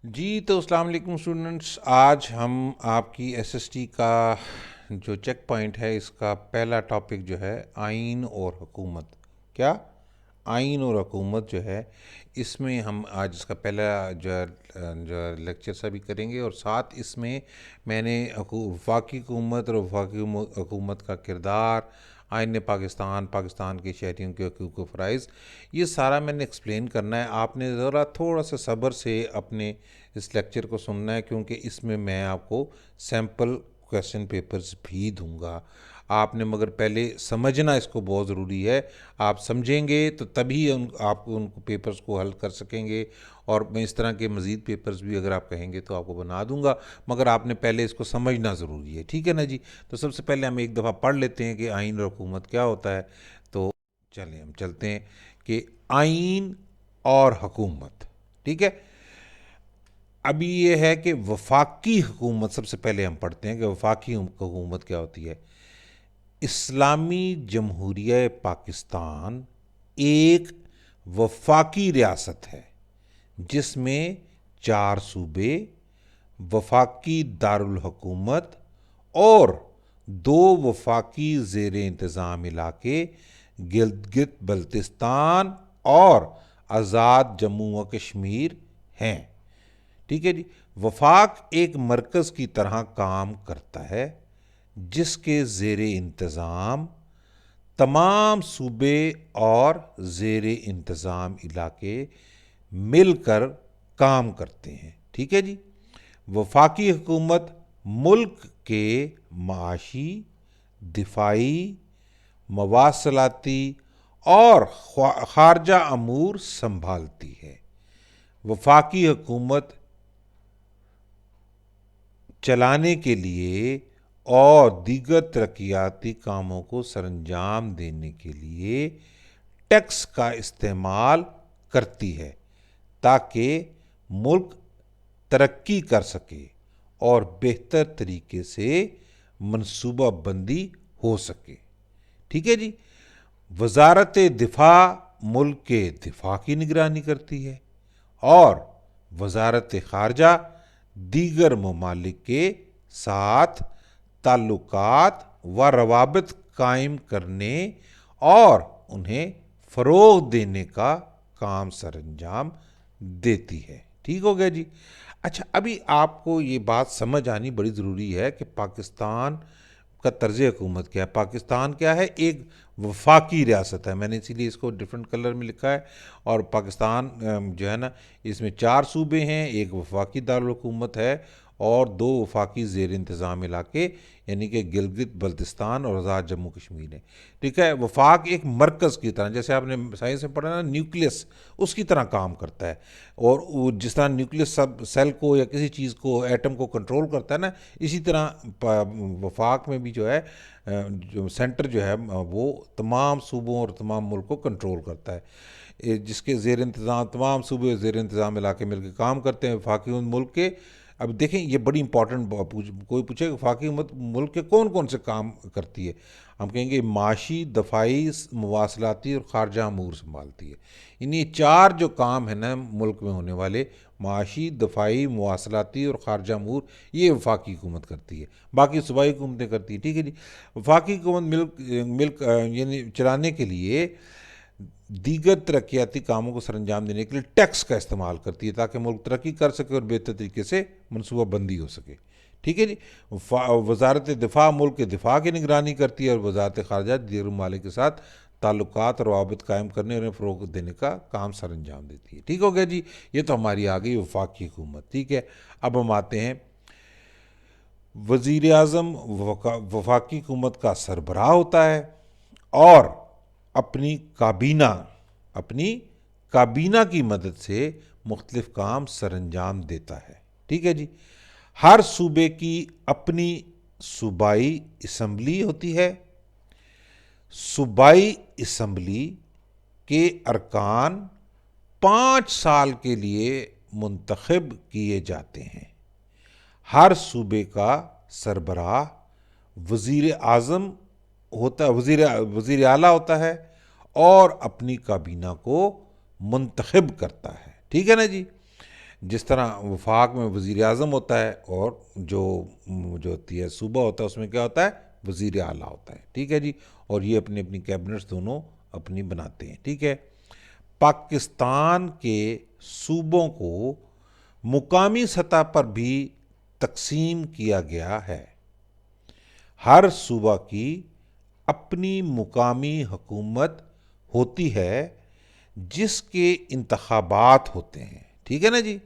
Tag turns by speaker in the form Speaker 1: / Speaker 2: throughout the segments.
Speaker 1: جی تو السلام علیکم اسٹوڈنٹس، آج ہم آپ کی ایس ایس ٹی کا جو چیک پوائنٹ ہے اس کا پہلا ٹاپک جو ہے آئین اور حکومت. کیا آئین اور حکومت جو ہے اس میں ہم آج اس کا پہلا جو لیکچر سا بھی کریں گے، اور ساتھ اس میں میں نے وفاقی حکومت اور وفاقی حکومت کا کردار، آئین پاکستان، پاکستان کے شہریوں کے حقوق و فرائض، یہ سارا میں نے ایکسپلین کرنا ہے. آپ نے ذرا تھوڑا سا صبر سے اپنے اس لیکچر کو سننا ہے، کیونکہ اس میں آپ کو سیمپل کویسچن پیپرز بھی دوں گا. آپ نے مگر پہلے سمجھنا اس کو بہت ضروری ہے. آپ سمجھیں گے تو تبھی آپ ان پیپرز کو حل کر سکیں گے، اور میں اس طرح کے مزید پیپرز بھی اگر آپ کہیں گے تو آپ کو بنا دوں گا، مگر آپ نے پہلے اس کو سمجھنا ضروری ہے. ٹھیک ہے نا جی؟ تو سب سے پہلے ہم ایک دفعہ پڑھ لیتے ہیں کہ آئین اور حکومت کیا ہوتا ہے. تو چلیں ہم چلتے ہیں کہ آئین اور حکومت. ٹھیک ہے، ابھی یہ ہے کہ وفاقی حکومت سب سے پہلے ہم پڑھتے ہیں کہ وفاقی حکومت کیا ہوتی ہے. اسلامی جمہوریہ پاکستان ایک وفاقی ریاست ہے جس میں 4 صوبے، وفاقی دارالحکومت اور 2 وفاقی زیر انتظام علاقے، گلگت بلتستان اور آزاد جموں و کشمیر ہیں. ٹھیک ہے جی. وفاق ایک مرکز کی طرح کام کرتا ہے جس کے زیر انتظام تمام صوبے اور زیر انتظام علاقے مل کر کام کرتے ہیں. ٹھیک ہے جی. وفاقی حکومت ملک کے معاشی، دفاعی، مواصلاتی اور خارجہ امور سنبھالتی ہے. وفاقی حکومت چلانے کے لیے اور دیگر ترقیاتی کاموں کو سر انجام دینے کے لیے ٹیکس کا استعمال کرتی ہے تاکہ ملک ترقی کر سکے اور بہتر طریقے سے منصوبہ بندی ہو سکے. ٹھیک ہے جی. وزارت دفاع ملک کے دفاع کی نگرانی کرتی ہے، اور وزارت خارجہ دیگر ممالک کے ساتھ تعلقات و روابط قائم کرنے اور انہیں فروغ دینے کا کام سر انجام دیتی ہے. ٹھیک ہو گیا جی. اچھا، ابھی آپ کو یہ بات سمجھ آنی بڑی ضروری ہے کہ پاکستان کا طرز حکومت کیا ہے. پاکستان کیا ہے؟ ایک وفاقی ریاست ہے. میں نے اسی لیے اس کو ڈفرینٹ کلر میں لکھا ہے. اور پاکستان جو ہے نا، اس میں 4 صوبے ہیں، ایک وفاقی دارالحکومت ہے اور 2 وفاقی زیر انتظام علاقے یعنی کہ گلگت بلتستان اور آزاد جموں کشمیر ہے. ٹھیک ہے. وفاق ایک مرکز کی طرح، جیسے آپ نے سائنس میں پڑھا نا، نیوکلیس اس کی طرح کام کرتا ہے. اور وہ جس طرح نیوکلیس سب سیل کو یا کسی چیز کو، ایٹم کو کنٹرول کرتا ہے نا، اسی طرح وفاق میں بھی جو ہے، جو سینٹر جو ہے وہ تمام صوبوں اور تمام ملک کو کنٹرول کرتا ہے، جس کے زیر انتظام تمام صوبے اور زیر انتظام علاقے مل کے کام کرتے ہیں. وفاقی ملک کے، اب دیکھیں یہ بڑی امپورٹنٹ، کوئی پوچھے کہ وفاقی حکومت ملک کے کون کون سے کام کرتی ہے، ہم کہیں گے معاشی، دفاعی، مواصلاتی اور خارجہ امور سنبھالتی ہے. یہ 4 جو کام ہیں نا ملک میں ہونے والے، معاشی، دفاعی، مواصلاتی اور خارجہ امور، یہ وفاقی حکومت کرتی ہے. باقی صوبائی حکومتیں کرتی ہیں. ٹھیک ہے جی. وفاقی حکومت ملک یعنی چلانے کے لیے دیگر ترقیاتی کاموں کو سر انجام دینے کے لیے ٹیکس کا استعمال کرتی ہے تاکہ ملک ترقی کر سکے اور بہتر طریقے سے منصوبہ بندی ہو سکے. ٹھیک ہے جی. وزارت دفاع ملک کے دفاع کی نگرانی کرتی ہے، اور وزارت خارجہ دیگر ممالک کے ساتھ تعلقات اور روابط قائم کرنے اور انہیں فروغ دینے کا کام سر انجام دیتی ہے. ٹھیک ہو گیا جی. یہ تو ہماری آ گئی وفاقی حکومت. ٹھیک ہے. اب ہم آتے ہیں، وزیر اعظم وفاقی حکومت کا سربراہ ہوتا ہے اور اپنی کابینہ کی مدد سے مختلف کام سر انجام دیتا ہے. ٹھیک ہے جی. ہر صوبے کی اپنی صوبائی اسمبلی ہوتی ہے. صوبائی اسمبلی کے ارکان 5 سال کے لیے منتخب کیے جاتے ہیں. ہر صوبے کا سربراہ وزیر اعظم ہوتا وزیر اعلیٰ ہوتا ہے اور اپنی کابینہ کو منتخب کرتا ہے. ٹھیک ہے نا جی. جس طرح وفاق میں وزیر اعظم ہوتا ہے اور جو ہوتی ہے صوبہ ہوتا ہے اس میں کیا ہوتا ہے؟ وزیر اعلیٰ ہوتا ہے، ٹھیک ہے جی، اور یہ اپنی اپنی کیبنٹس دونوں اپنی بناتے ہیں، ٹھیک ہے۔ پاکستان کے صوبوں کو مقامی سطح پر بھی تقسیم کیا گیا ہے۔ ہر صوبہ کی اپنی مقامی حکومت ہوتی ہے جس کے انتخابات ہوتے ہیں، ٹھیک ہے نا جی۔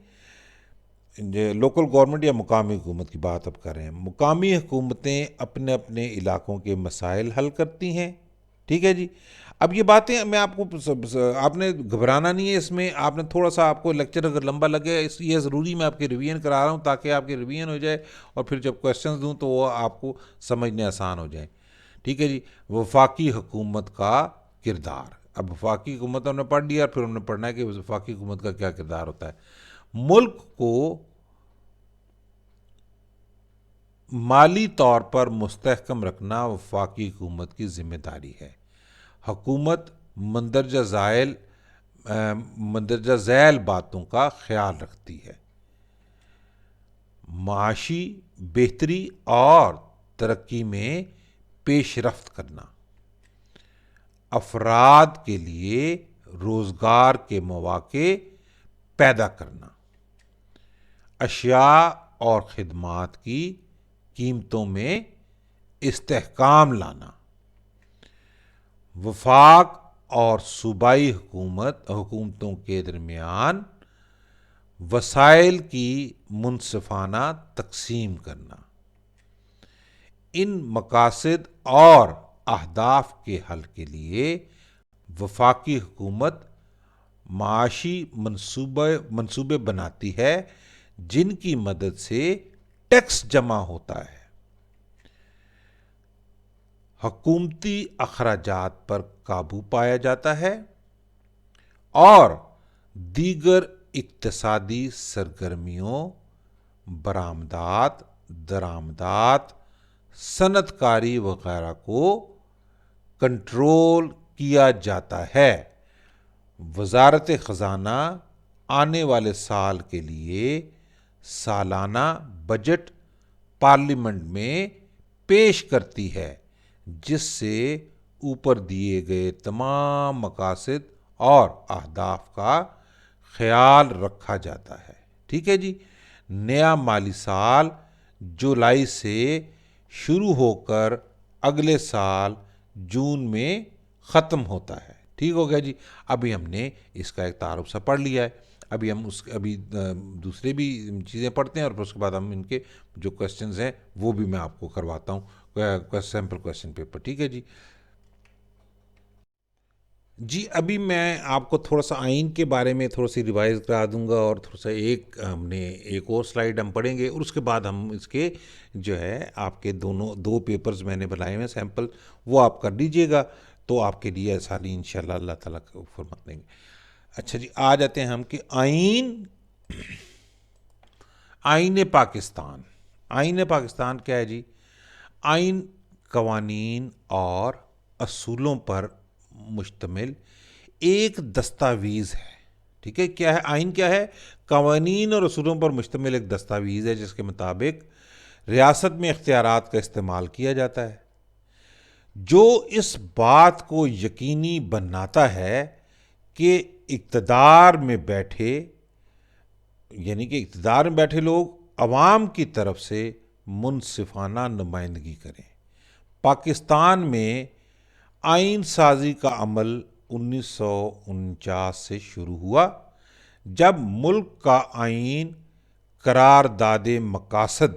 Speaker 1: لوکل گورنمنٹ یا مقامی حکومت کی بات اب کر رہے ہیں۔ مقامی حکومتیں اپنے اپنے علاقوں کے مسائل حل کرتی ہیں، ٹھیک ہے جی۔ اب یہ باتیں میں آپ کو آپ نے گھبرانا نہیں ہے اس میں، آپ نے تھوڑا سا، آپ کو لیکچر اگر لمبا لگے یہ ضروری میں آپ کے ریویژن کرا رہا ہوں تاکہ آپ کے ریویژن ہو جائے اور پھر جب کویسچنز دوں تو وہ آپ کو سمجھنے آسان ہو جائیں، ٹھیک ہے جی۔ وفاقی حکومت کا کردار، اب وفاقی حکومت ہم نے پڑھ لیا، پھر ہم نے پڑھنا ہے کہ وفاقی حکومت کا کیا کردار ہوتا ہے۔ ملک کو مالی طور پر مستحکم رکھنا وفاقی حکومت کی ذمہ داری ہے۔ حکومت مندرجہ ذیل باتوں کا خیال رکھتی ہے: معاشی بہتری اور ترقی میں پیش رفت کرنا، افراد کے لیے روزگار کے مواقع پیدا کرنا، اشیاء اور خدمات کی قیمتوں میں استحکام لانا، وفاق اور صوبائی حکومتوں کے درمیان وسائل کی منصفانہ تقسیم کرنا۔ ان مقاصد اور اہداف کے حل کے لیے وفاقی حکومت معاشی منصوبے بناتی ہے جن کی مدد سے ٹیکس جمع ہوتا ہے، حکومتی اخراجات پر قابو پایا جاتا ہے اور دیگر اقتصادی سرگرمیوں، برآمدات، درآمدات، صنعت کاری وغیرہ کو کنٹرول کیا جاتا ہے۔ وزارت خزانہ آنے والے سال کے لیے سالانہ بجٹ پارلیمنٹ میں پیش کرتی ہے جس سے اوپر دیے گئے تمام مقاصد اور اہداف کا خیال رکھا جاتا ہے، ٹھیک ہے جی۔ نیا مالی سال جولائی سے شروع ہو کر اگلے سال جون میں ختم ہوتا ہے، ٹھیک ہو گیا جی۔ ابھی ہم نے اس کا ایک تعارف سا پڑھ لیا ہے، ابھی ہم دوسرے بھی چیزیں پڑھتے ہیں اور پھر اس کے بعد ہم ان کے جو کویسچنز ہیں وہ بھی میں آپ کو کرواتا ہوں، سیمپل کویسچن پیپر، ٹھیک ہے جی۔ جی ابھی میں آپ کو تھوڑا سا آئین کے بارے میں تھوڑا سی ریوائز کرا دوں گا اور تھوڑا سا ایک اور سلائیڈ ہم پڑھیں گے اور اس کے بعد ہم اس کے جو ہے آپ کے دو پیپرز میں نے بنائے ہوئے سیمپل وہ آپ کر لیجئے گا تو آپ کے لیے آسانی انشاءاللہ اللہ تعالیٰ کو فرما دیں گے۔ اچھا جی، آ جاتے ہیں ہم کہ آئین پاکستان۔ آئین پاکستان کیا ہے جی؟ آئین قوانین اور اصولوں پر مشتمل ایک دستاویز ہے، ٹھیک ہے۔ کیا ہے آئین؟ کیا ہے؟ قوانین اور اصولوں پر مشتمل ایک دستاویز ہے جس کے مطابق ریاست میں اختیارات کا استعمال کیا جاتا ہے، جو اس بات کو یقینی بناتا ہے کہ اقتدار میں بیٹھے لوگ عوام کی طرف سے منصفانہ نمائندگی کریں۔ پاکستان میں آئین سازی کا عمل 1949 سے شروع ہوا جب ملک کا آئین قرارداد مقاصد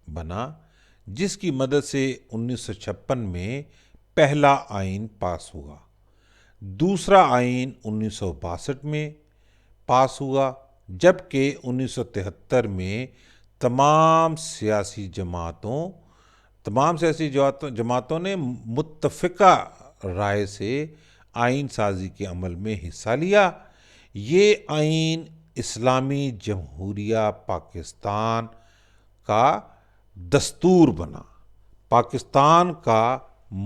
Speaker 1: بنا، جس کی مدد سے 1956 میں پہلا آئین پاس ہوا۔ دوسرا آئین 1962 میں پاس ہوا، جبکہ 1973 میں تمام سیاسی جماعتوں نے متفقہ رائے سے آئین سازی کے عمل میں حصہ لیا۔ یہ آئین اسلامی جمہوریہ پاکستان کا دستور بنا۔ پاکستان کا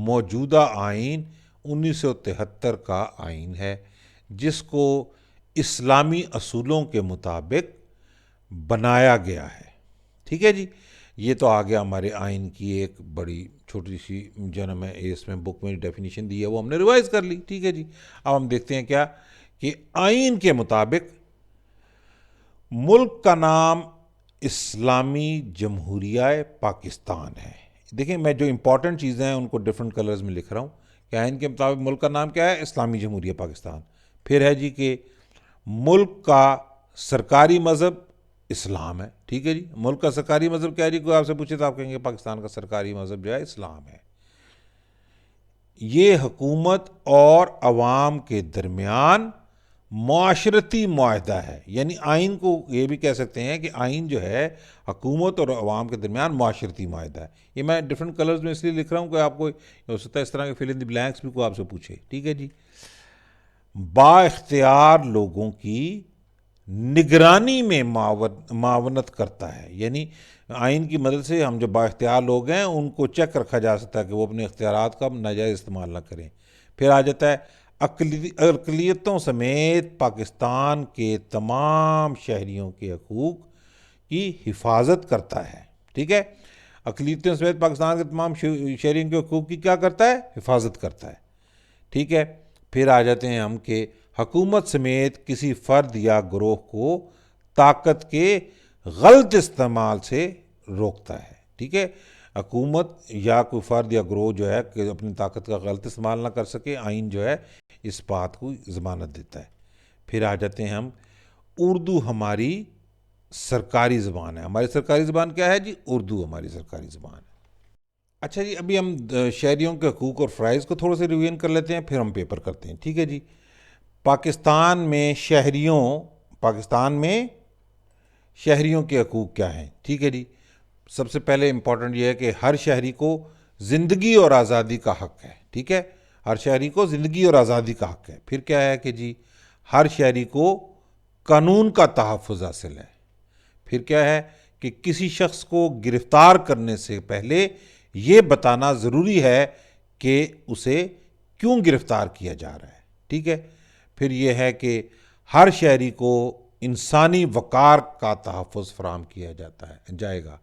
Speaker 1: موجودہ آئین 1973 کا آئین ہے جس کو اسلامی اصولوں کے مطابق بنایا گیا ہے۔ ٹھیک ہے جی، یہ تو آ گیا ہمارے آئین کی ایک بڑی چھوٹی سی جو نا میں اس میں بک میں ڈیفینیشن دی ہے وہ ہم نے ریوائز کر لی۔ ٹھیک ہے جی، اب ہم دیکھتے ہیں کیا کہ آئین کے مطابق ملک کا نام اسلامی جمہوریہ پاکستان ہے۔ دیکھیں میں جو امپورٹنٹ چیزیں ہیں ان کو ڈفرنٹ کلرز میں لکھ رہا ہوں کہ آئین کے مطابق ملک کا نام کیا ہے؟ اسلامی جمہوریہ پاکستان۔ پھر ہے جی کہ ملک کا سرکاری مذہب اسلام ہے۔ ٹھیک ہے جی، ملک کا سرکاری مذہب کیا ہے جی؟ کوئی آپ سے پوچھے تو آپ کہیں گے پاکستان کا سرکاری مذہب جو ہے اسلام ہے۔ یہ حکومت اور عوام کے درمیان معاشرتی معاہدہ ہے، یعنی آئین کو یہ بھی کہہ سکتے ہیں کہ آئین جو ہے حکومت اور عوام کے درمیان معاشرتی معاہدہ ہے۔ یہ میں ڈفرنٹ کلرز میں اس لیے لکھ رہا ہوں کہ آپ کو ہو سکتا ہے اس طرح کے فل ان دی بلینکس بھی کوئی آپ سے پوچھے۔ ٹھیک ہے جی، با اختیار لوگوں کی نگرانی میں معاونت کرتا ہے، یعنی آئین کی مدد سے ہم جو با اختیار لوگ ہیں ان کو چیک رکھا جا سکتا ہے کہ وہ اپنے اختیارات کا ناجائز استعمال نہ کریں۔ پھر آ جاتا ہے اقلیتوں سمیت پاکستان کے تمام شہریوں کے حقوق کی حفاظت کرتا ہے۔ ٹھیک ہے، اقلیتوں سمیت پاکستان کے تمام شہریوں کے حقوق کی کیا کرتا ہے؟ حفاظت کرتا ہے۔ ٹھیک ہے، پھر آ جاتے ہیں ہم کہ حکومت سمیت کسی فرد یا گروہ کو طاقت کے غلط استعمال سے روکتا ہے۔ ٹھیک ہے، حکومت یا کوئی فرد یا گروہ جو ہے کہ اپنی طاقت کا غلط استعمال نہ کر سکے، آئین جو ہے اس بات کو ضمانت دیتا ہے۔ پھر آ جاتے ہیں ہم اردو ہماری سرکاری زبان ہے۔ ہماری سرکاری زبان کیا ہے جی؟ اردو ہماری سرکاری زبان ہے۔ اچھا جی، ابھی ہم شہریوں کے حقوق اور فرائض کو تھوڑے سے ریویژن کر لیتے ہیں، پھر ہم پیپر کرتے ہیں۔ ٹھیک ہے جی، پاکستان میں شہریوں کے حقوق کیا ہیں؟ ٹھیک ہے جی، سب سے پہلے امپورٹنٹ یہ ہے کہ ہر شہری کو زندگی اور آزادی کا حق ہے۔ ٹھیک ہے، ہر شہری کو زندگی اور آزادی کا حق ہے۔ پھر کیا ہے کہ جی ہر شہری کو قانون کا تحفظ حاصل ہے۔ پھر کیا ہے کہ کسی شخص کو گرفتار کرنے سے پہلے یہ بتانا ضروری ہے کہ اسے کیوں گرفتار کیا جا رہا ہے۔ ٹھیک ہے، پھر یہ ہے کہ ہر شہری کو انسانی وقار کا تحفظ فراہم کیا جائے گا۔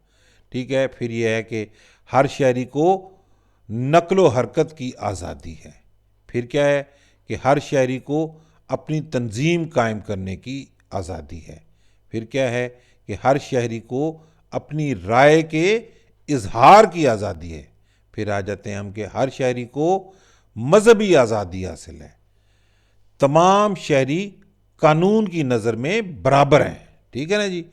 Speaker 1: ٹھیک ہے، پھر یہ ہے کہ ہر شہری کو نقل و حرکت کی آزادی ہے۔ پھر کیا ہے کہ ہر شہری کو اپنی تنظیم قائم کرنے کی آزادی ہے۔ پھر کیا ہے کہ ہر شہری کو اپنی رائے کے اظہار کی آزادی ہے۔ پھر آ جاتے ہیں ہم کہ ہر شہری کو مذہبی آزادی حاصل ہے۔ تمام شہری قانون کی نظر میں برابر ہیں۔ ٹھیک ہے نا جی،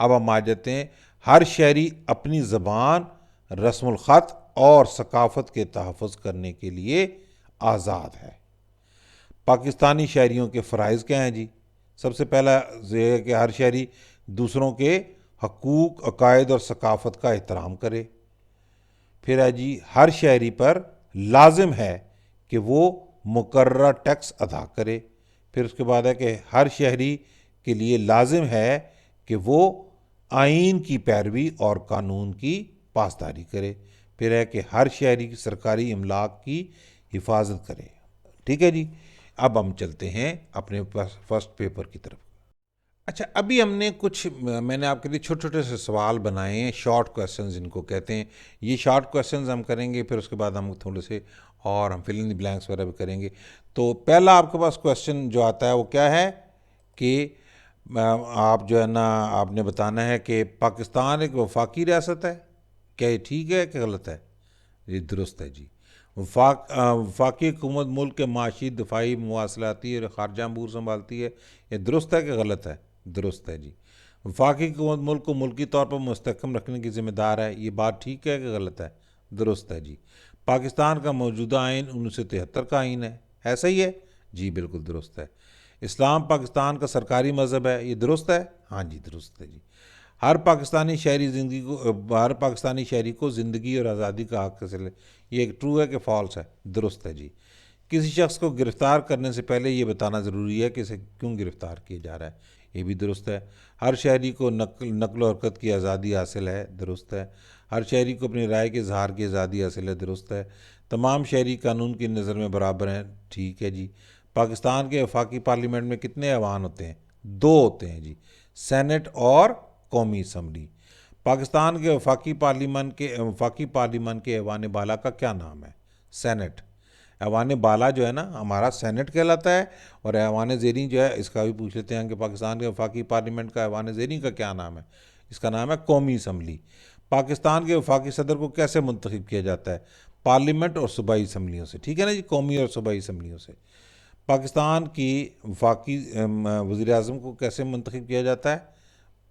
Speaker 1: اب ہم آ جاتے ہیں ہر شہری اپنی زبان، رسم الخط اور ثقافت کے تحفظ کرنے کے لیے آزاد ہے۔ پاکستانی شہریوں کے فرائض کیا ہیں جی؟ سب سے پہلا یہ ہے کہ ہر شہری دوسروں کے حقوق، عقائد اور ثقافت کا احترام کرے۔ پھر ہے جی ہر شہری پر لازم ہے کہ وہ مقررہ ٹیکس ادا کرے۔ پھر اس کے بعد ہے کہ ہر شہری کے لیے لازم ہے کہ وہ آئین کی پیروی اور قانون کی پاسداری کرے۔ پھر ہے کہ ہر شہری کی سرکاری املاک کی حفاظت کرے۔ ٹھیک ہے جی، اب ہم چلتے ہیں اپنے فرسٹ پیپر کی طرف۔ اچھا، ابھی ہم نے میں نے آپ کے لیے چھوٹے چھوٹے سے سوال بنائے ہیں، شارٹ کویسچنز جن کو کہتے ہیں۔ یہ شارٹ کویسچنز ہم کریں گے، پھر اس کے بعد ہم تھوڑے سے اور ہم فل ان دی بلینکس وغیرہ بھی کریں گے۔ تو پہلا آپ کے پاس کویسچن جو آتا ہے وہ کیا ہے کہ آپ جو ہے نا آپ نے بتانا ہے کہ پاکستان ایک وفاقی ریاست ہے، کیا یہ ٹھیک ہے کہ غلط ہے؟ یہ درست ہے جی۔ وفاقی حکومت ملک کے معاشی، دفاعی، مواصلاتی اور خارجہ امور سنبھالتی ہے، یہ درست ہے کہ غلط ہے؟ درست ہے جی۔ وفاقی حکومت ملک کو ملکی طور پر مستحکم رکھنے کی ذمہ دار ہے، یہ بات ٹھیک ہے کہ غلط ہے؟ درست ہے جی۔ پاکستان کا موجودہ آئین 1973 کا آئین ہے صحیح ہے؟ جی بالکل درست ہے۔ اسلام پاکستان کا سرکاری مذہب ہے، یہ درست ہے؟ ہاں جی درست ہے جی۔ ہر پاکستانی شہری کو زندگی اور آزادی کا حق حاصل ہے، یہ ایک ٹرو ہے کہ فالس ہے؟ درست ہے جی۔ کسی شخص کو گرفتار کرنے سے پہلے یہ بتانا ضروری ہے کہ اسے کیوں گرفتار کیا جا رہا ہے، یہ بھی درست ہے۔ ہر شہری کو نقل و حرکت کی آزادی حاصل ہے، درست ہے۔ ہر شہری کو اپنی رائے کے اظہار کی آزادی حاصل ہے، درست ہے۔ تمام شہری قانون کی نظر میں برابر ہیں، ٹھیک ہے جی۔ پاکستان کے وفاقی پارلیمنٹ میں کتنے ایوان ہوتے ہیں؟ 2 ہوتے ہیں جی، سینٹ اور قومی اسمبلی۔ پاکستان کے وفاقی پارلیمان کے ایوان بالا کا کیا نام ہے؟ سینٹ۔ ایوان بالا جو ہے نا ہمارا سینٹ کہلاتا ہے، اور ایوان زیریں جو ہے اس کا بھی پوچھ لیتے ہیں کہ پاکستان کے وفاقی پارلیمنٹ کا ایوان زیریں کا کیا نام ہے؟ اس کا نام ہے قومی اسمبلی۔ پاکستان کے وفاقی صدر کو کیسے منتخب کیا جاتا ہے؟ پارلیمنٹ اور صوبائی اسمبلیوں سے، ٹھیک ہے نا جی، قومی اور صوبائی اسمبلیوں سے۔ پاکستان کی وفاقی وزیر اعظم کو کیسے منتخب کیا جاتا ہے؟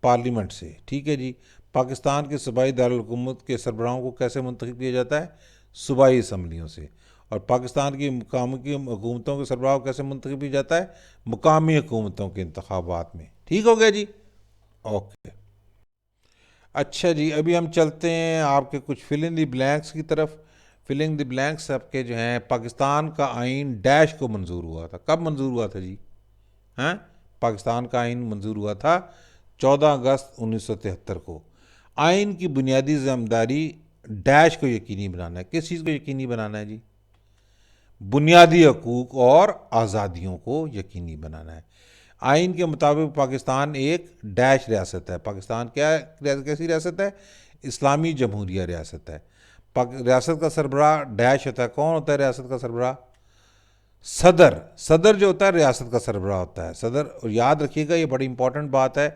Speaker 1: پارلیمنٹ سے، ٹھیک ہے جی۔ پاکستان کے صوبائی دارالحکومت کے سربراہوں کو کیسے منتخب کیا جاتا ہے؟ صوبائی اسمبلیوں سے۔ اور پاکستان کی مقامی حکومتوں کے سربراہ کو کیسے منتخب کیا جاتا ہے؟ مقامی حکومتوں کے انتخابات میں، ٹھیک ہو گیا جی، اوکے۔ اچھا جی، ابھی ہم چلتے ہیں آپ کے کچھ فل ان دی بلینکس کی طرف۔ فل ان دی بلینکس آپ کے جو ہیں، پاکستان کا آئین ڈیش کو منظور ہوا تھا، کب منظور ہوا تھا جی؟ پاکستان کا آئین منظور ہوا تھا 14 اگست 1973 کو۔ آئین کی بنیادی ذمہ داری ڈیش کو یقینی بنانا ہے۔ کس چیز کو یقینی بنانا ہے جی؟ بنیادی حقوق اور آزادیوں کو یقینی بنانا ہے۔ آئین کے مطابق پاکستان ایک ڈیش ریاست ہے۔ پاکستان کیسی ریاست ہے؟ اسلامی جمہوریہ ریاست ہے۔ ریاست کا سربراہ ڈیش ہوتا ہے۔ کون ہوتا ہے ریاست کا سربراہ؟ صدر جو ہوتا ہے ریاست کا سربراہ ہوتا ہے، صدر۔ اور یاد رکھیے گا، یہ بڑی امپورٹنٹ بات ہے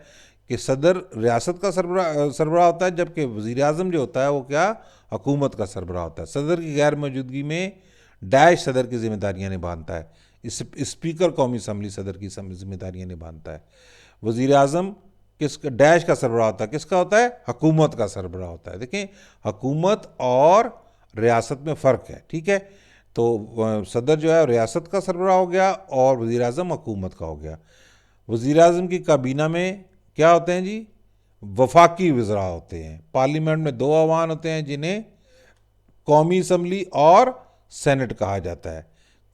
Speaker 1: کہ صدر ریاست کا سربراہ ہوتا ہے، جبکہ وزیر اعظم جو ہوتا ہے وہ کیا؟ حکومت کا سربراہ ہوتا ہے۔ صدر کی غیر موجودگی میں ڈیش صدر کی ذمہ داریاں نبھاتا ہے۔ اسپیکر قومی اسمبلی صدر کی ذمہ داریاں نبھاتا ہے۔ وزیر اعظم ڈیش کا سربراہ ہوتا ہے، کس کا ہوتا ہے؟ حکومت کا سربراہ ہوتا ہے۔ دیکھیں، حکومت اور ریاست میں فرق ہے، ٹھیک ہے؟ تو صدر جو ہے ریاست کا سربراہ ہو گیا، اور وزیر اعظم حکومت کا ہو گیا۔ وزیر اعظم کی کابینہ میں کیا ہوتے ہیں جی؟ وفاقی وزراء ہوتے ہیں۔ پارلیمنٹ میں 2 ایوان ہوتے ہیں جنہیں قومی اسمبلی اور سینٹ کہا جاتا ہے۔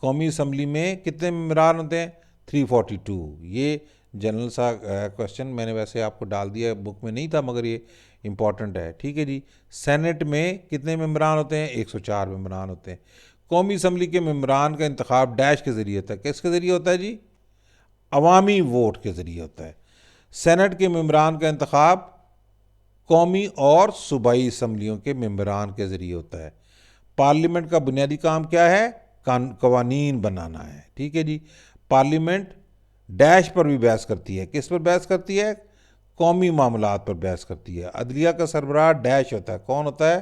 Speaker 1: قومی اسمبلی میں کتنے ممبران ہوتے ہیں؟ 342۔ یہ جنرل سا کوشچن میں نے ویسے آپ کو ڈال دیا، بک میں نہیں تھا مگر یہ امپورٹنٹ ہے، ٹھیک ہے جی۔ سینٹ میں کتنے ممبران ہوتے ہیں؟ 104 ممبران ہوتے ہیں۔ قومی اسمبلی کے ممبران کا انتخاب ڈیش کے ذریعے ہوتا ہے۔ کس کے ذریعے ہوتا ہے جی؟ عوامی ووٹ کے ذریعے ہوتا ہے۔ سینٹ کے ممبران کا انتخاب قومی اور صوبائی اسمبلیوں کے ممبران کے ذریعے ہوتا ہے۔ پارلیمنٹ کا بنیادی کام کیا ہے؟ قوانین بنانا ہے، ٹھیک ہے جی۔ پارلیمنٹ ڈیش پر بھی بحث کرتی ہے۔ کس پر بحث کرتی ہے؟ قومی معاملات پر بحث کرتی ہے۔ عدلیہ کا سربراہ ڈیش ہوتا ہے۔ کون ہوتا ہے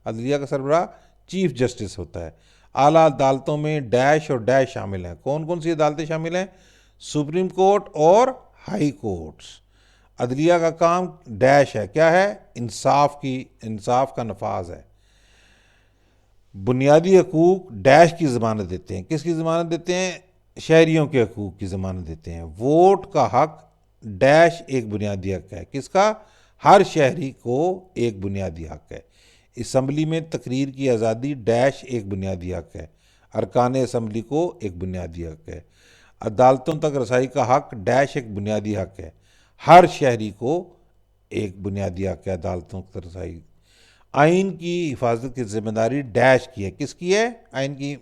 Speaker 1: عدلیہ کا سربراہ؟ چیف جسٹس ہوتا ہے۔ اعلیٰ عدالتوں میں ڈیش اور ڈیش شامل ہیں۔ کون کون سی عدالتیں شامل ہیں؟ سپریم کورٹ اور ہائی کورٹس۔ عدلیہ کا کام ڈیش ہے، کیا ہے؟ انصاف کا نفاذ ہے۔ بنیادی حقوق ڈیش کی ضمانت دیتے ہیں۔ کس کی ضمانت دیتے ہیں؟ شہریوں کے حقوق کی ضمانت دیتے ہیں۔ ووٹ کا حق ڈیش ایک بنیادی حق ہے۔ کس کا؟ ہر شہری کو ایک بنیادی حق ہے۔ اسمبلی میں تقریر کی آزادی ڈیش ایک بنیادی حق ہے۔ ارکان اسمبلی کو ایک بنیادی حق ہے۔ عدالتوں تک رسائی کا حق ڈیش ایک بنیادی حق ہے۔ ہر شہری کو ایک بنیادی حق ہے عدالتوں تک رسائی۔ آئین کی حفاظت کی ذمہ داری ڈیش کی ہے۔ کس کی ہے؟ آئین کی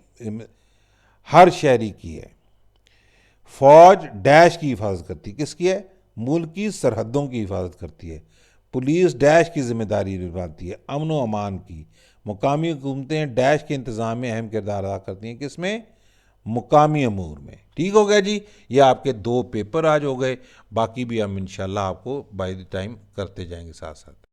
Speaker 1: ہر شہری کی ہے۔ فوج ڈیش کی حفاظت کرتی ہے۔ کس کی ہے؟ ملک کی سرحدوں کی حفاظت کرتی ہے۔ پولیس ڈیش کی ذمہ داری نبھاتی ہے، امن و امان کی۔ مقامی حکومتیں ڈیش کے انتظام میں اہم کردار ادا کرتی ہیں۔ کس میں؟ مقامی امور میں، ٹھیک ہو گیا جی۔ یہ آپ کے 2 پیپر آج ہو گئے، باقی بھی ہم انشاءاللہ آپ کو بائی دی ٹائم کرتے جائیں گے ساتھ ساتھ۔